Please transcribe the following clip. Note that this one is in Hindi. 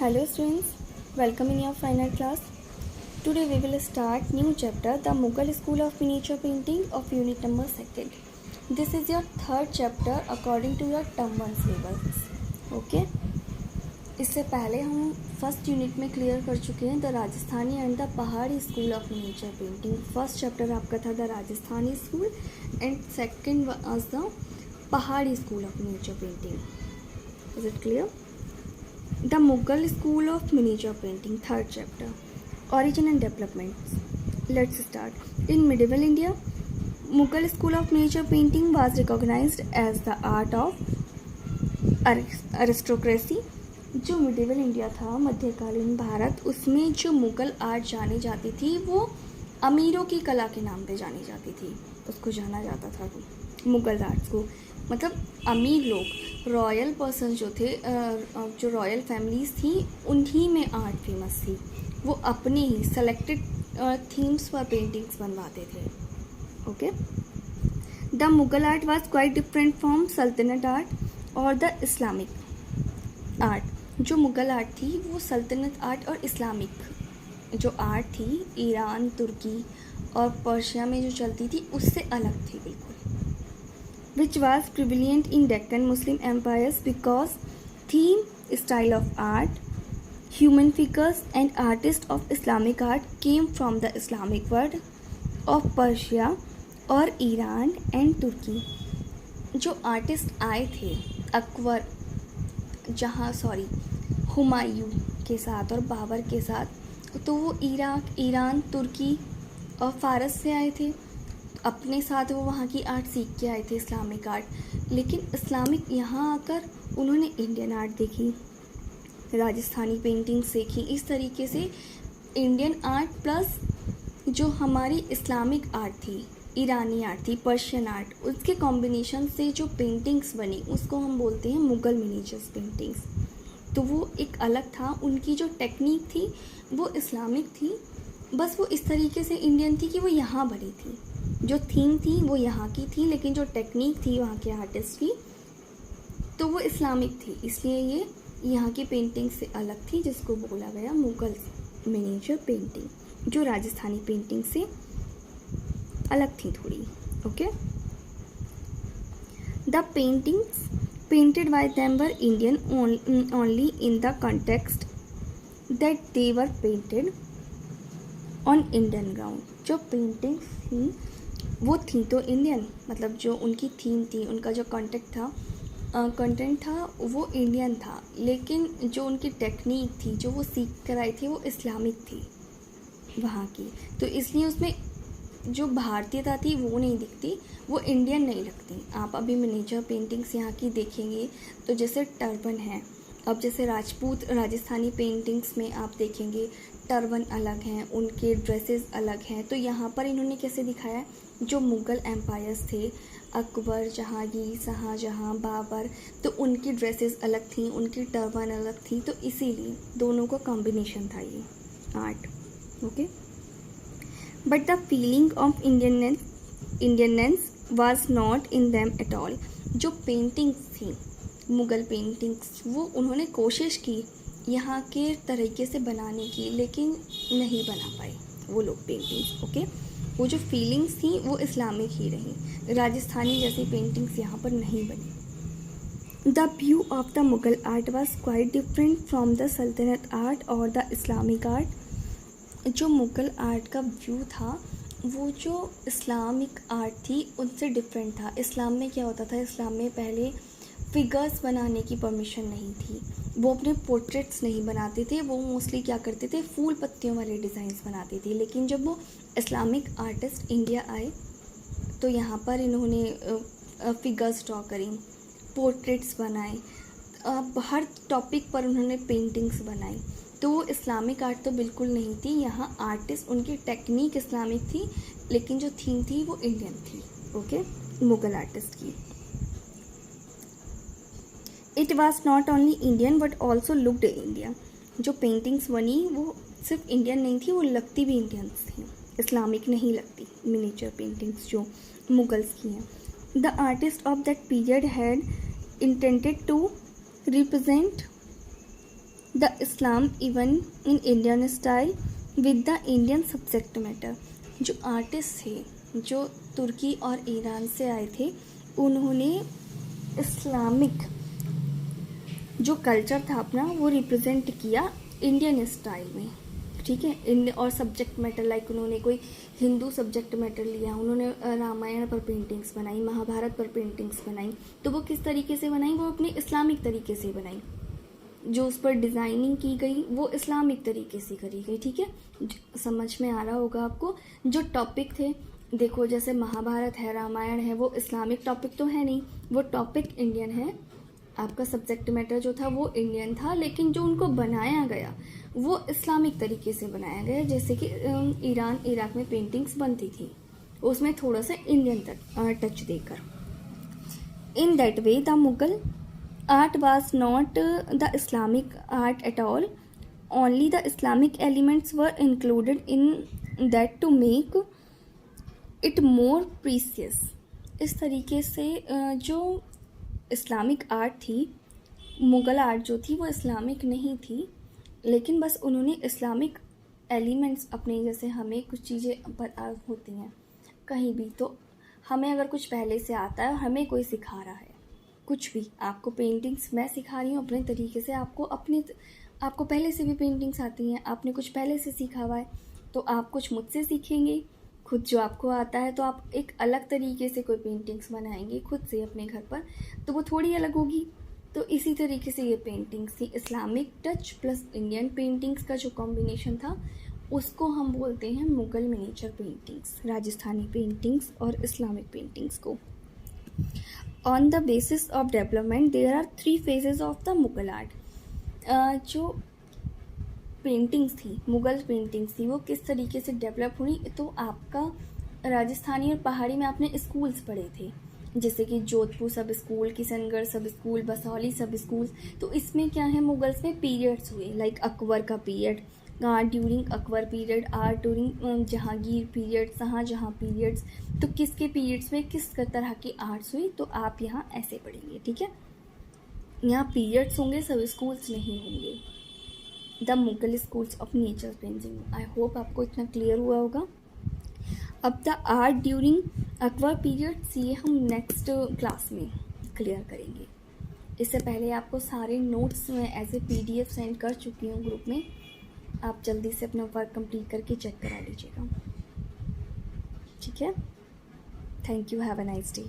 Hello students, welcome in your final class. Today we will start new chapter, the Mughal School of Miniature Painting of unit number 2nd. This is your third chapter according to your term 1 syllabus. Okay? इससे पहले हम फर्स्ट यूनिट में क्लियर कर चुके हैं the Rajasthani and the Pahari school of miniature painting. First chapter आपका था the Rajasthani school and second was the Pahari school of miniature painting. Is it clear? The Mughal School of Miniature Painting, third chapter. Origin and development. Let's start. In medieval India, Mughal School of Miniature Painting was recognized as the art of aristocracy. जो मिडिवल इंडिया था, मध्यकालीन भारत, उसमें जो मुग़ल आर्ट जानी जाती थी वो अमीरों की कला के नाम पे जानी जाती थी. उसको जाना जाता था मुग़ल आर्ट्स को, मतलब अमीर लोग, रॉयल पर्सन जो थे, जो रॉयल फैमिलीज़ थी, उन्हीं में आर्ट फेमस थी. वो अपने ही सेलेक्टेड थीम्स पर पेंटिंग्स बनवाते थे. Okay. The Mughal art was quite different from सल्तनत आर्ट और द इस्लामिक आर्ट. जो मुग़ल आर्ट थी वो सल्तनत आर्ट और इस्लामिक जो आर्ट थी, ईरान, तुर्की और पर्शिया में जो चलती थी, उससे अलग थी बिल्कुल. Which was prevalent in Deccan Muslim empires because theme, style of art, human figures and artists of Islamic art came from the Islamic world of Persia और ईरान एंड तुर्की. जो आर्टिस्ट आए थे अकबर, हुमायूं के साथ और बाबर के साथ, तो वो इराक, ईरान, तुर्की और फ़ारस से आए थे. अपने साथ वो वहाँ की आर्ट सीख के आए थे, इस्लामिक आर्ट. लेकिन इस्लामिक यहाँ आकर उन्होंने इंडियन आर्ट देखी, राजस्थानी पेंटिंग सीखी. इस तरीके से इंडियन आर्ट प्लस जो हमारी इस्लामिक आर्ट थी, ईरानी आर्ट थी, पर्शियन आर्ट, उसके कॉम्बिनेशन से जो पेंटिंग्स बनी उसको हम बोलते हैं मुग़ल मिनिएचर्स पेंटिंग्स. तो वो एक अलग था. उनकी जो टेक्निक थी वो इस्लामिक थी, बस वो इस तरीके से इंडियन थी कि वो यहाँ बनी थी. जो थीम थी वो यहाँ की थी, लेकिन जो टेक्निक थी वहाँ के आर्टिस्ट की, तो वो इस्लामिक थी. इसलिए ये यहाँ की पेंटिंग से अलग थी, जिसको बोला गया मुग़ल मिनिएचर पेंटिंग, जो राजस्थानी पेंटिंग से अलग थी थोड़ी. Okay. The paintings painted bye them were Indian only in the context that they were painted on Indian ground. जो पेंटिंग्स थी वो थी तो इंडियन, मतलब जो उनकी थीम थी, उनका जो कंटेंट था वो इंडियन था, लेकिन जो उनकी टेक्निक थी, जो वो सीख कर आई थी, वो इस्लामिक थी वहाँ की. तो इसलिए उसमें जो भारतीयता थी वो नहीं दिखती, वो इंडियन नहीं लगती. आप अभी मिनिएचर पेंटिंग्स यहाँ की देखेंगे तो जैसे टर्बन है, अब जैसे राजपूत राजस्थानी पेंटिंग्स में आप देखेंगे टर्बन अलग हैं, उनके ड्रेसेस अलग हैं. तो यहाँ पर इन्होंने कैसे दिखाया, जो मुग़ल एम्पायर्स थे, अकबर, जहांगीर, शाहजहां, बाबर, तो उनकी ड्रेसेस अलग थी, उनकी टर्बन अलग थी. तो इसीलिए दोनों का कॉम्बिनेशन था ये art. Okay. But the feeling of Indianness was not in them at all. जो पेंटिंग्स थी मुग़ल पेंटिंग्स, वो उन्होंने कोशिश की यहाँ के तरीके से बनाने की, लेकिन नहीं बना पाए वो लोग पेंटिंग्स. ओके. वो जो फीलिंग्स थी वो इस्लामिक ही रही, राजस्थानी जैसी पेंटिंग्स यहाँ पर नहीं बनी. The view of the Mughal art was quite different from the सल्तनत आर्ट और द इस्लामिक आर्ट. जो मुग़ल आर्ट का व्यू था वो जो इस्लामिक आर्ट थी उनसे डिफरेंट था. इस्लाम में क्या होता था, इस्लाम में पहले फिगर्स बनाने की परमिशन नहीं थी, वो अपने पोर्ट्रेट्स नहीं बनाते थे, वो मोस्टली क्या करते थे, फूल पत्तियों वाले डिज़ाइंस बनाते थे. लेकिन जब वो इस्लामिक आर्टिस्ट इंडिया आए तो यहाँ पर इन्होंने फिगर्स ड्रॉ करी, पोर्ट्रेट्स बनाए, हर टॉपिक पर उन्होंने पेंटिंग्स बनाई. तो वो इस्लामिक आर्ट तो बिल्कुल नहीं थी. यहाँ आर्टिस्ट, उनकी टेक्निक इस्लामिक थी, लेकिन जो थीम थी वो इंडियन थी. ओके. मुग़ल आर्टिस्ट की. It was not only Indian but also looked India. जो पेंटिंग्स बनी वो सिर्फ इंडियन नहीं थी, वो लगती भी इंडियंस थी, इस्लामिक नहीं लगती मिनिएचर पेंटिंग्स जो मुगल्स की हैं. The artist of that period had intended to represent the Islam even in Indian style with the Indian subject matter. जो आर्टिस्ट थे जो तुर्की और ईरान से आए थे, उन्होंने इस्लामिक जो कल्चर था अपना वो रिप्रेजेंट किया इंडियन स्टाइल में, ठीक है। और सब्जेक्ट मैटर लाइक उन्होंने कोई हिंदू सब्जेक्ट मैटर लिया, उन्होंने रामायण पर पेंटिंग्स बनाई, महाभारत पर पेंटिंग्स बनाई। तो वो किस तरीके से बनाई, वो अपने इस्लामिक तरीके से बनाई। जो उस पर डिज़ाइनिंग की गई वो इस्लामिक तरीके से करी गई, ठीक है। समझ में आ रहा होगा आपको। जो टॉपिक थे, देखो जैसे महाभारत है, रामायण है, वो इस्लामिक टॉपिक तो है नहीं, वो टॉपिक इंडियन है। आपका सब्जेक्ट मैटर जो था वो इंडियन था, लेकिन जो उनको बनाया गया वो इस्लामिक तरीके से बनाया गया। जैसे कि ईरान इराक में पेंटिंग्स बनती थी, उसमें थोड़ा सा इंडियन टच देकर। In that way the Mughal art was not the Islamic art at all. Only the Islamic elements were included in that to make it more precious. इस तरीके से जो इस्लामिक आर्ट थी, मुग़ल आर्ट जो थी वो इस्लामिक नहीं थी, लेकिन बस उन्होंने इस्लामिक एलिमेंट्स अपने, जैसे हमें कुछ चीज़ें होती हैं कहीं भी, तो हमें अगर कुछ पहले से आता है, हमें कोई सिखा रहा है कुछ भी, आपको पेंटिंग्स मैं सिखा रही हूँ अपने तरीके से, आपको पहले से भी पेंटिंग्स आती हैं, आपने कुछ पहले से सीखा हुआ है, तो आप कुछ मुझसे सीखेंगे खुद जो आपको आता है, तो आप एक अलग तरीके से कोई पेंटिंग्स बनाएंगे खुद से अपने घर पर, तो वो थोड़ी अलग होगी। तो इसी तरीके से ये पेंटिंग्स थी, Islamic touch plus Indian paintings का जो कॉम्बिनेशन था उसको हम बोलते हैं Mughal miniature paintings, Rajasthani paintings और इस्लामिक पेंटिंग्स को। On the basis of development, there are 3 phases of the Mughal art. जो पेंटिंग्स थी, मुग़ल पेंटिंग्स थी, वो किस तरीके से डेवलप हुई, तो आपका राजस्थानी और पहाड़ी में आपने स्कूल्स पढ़े थे, जैसे कि जोधपुर सब स्कूल, किशनगढ़ सब स्कूल, बसौली सब स्कूल। तो इसमें क्या है, मुग़ल्स में पीरियड्स हुए, लाइक अकबर का period, during Akbar period, or during Jahangir period, Shahjahan periods. तो किसके पीरियड्स में किस तरह की आर्ट्स हुई, तो आप यहाँ ऐसे पढ़ेंगे, ठीक है। यहाँ पीरियड्स होंगे, सब स्कूल्स नहीं होंगे। The Mughal schools of nature painting. I hope आपको इतना क्लियर हुआ होगा। अब the art during Akbar periods, ये हम नेक्स्ट क्लास में क्लियर करेंगे। इससे पहले आपको सारे नोट्स मैं एज ए PDF सेंड कर चुकी हूँ ग्रुप में, आप जल्दी से अपना वर्क कंप्लीट करके चेक करा लीजिएगा, ठीक है। Thank you, have a nice day.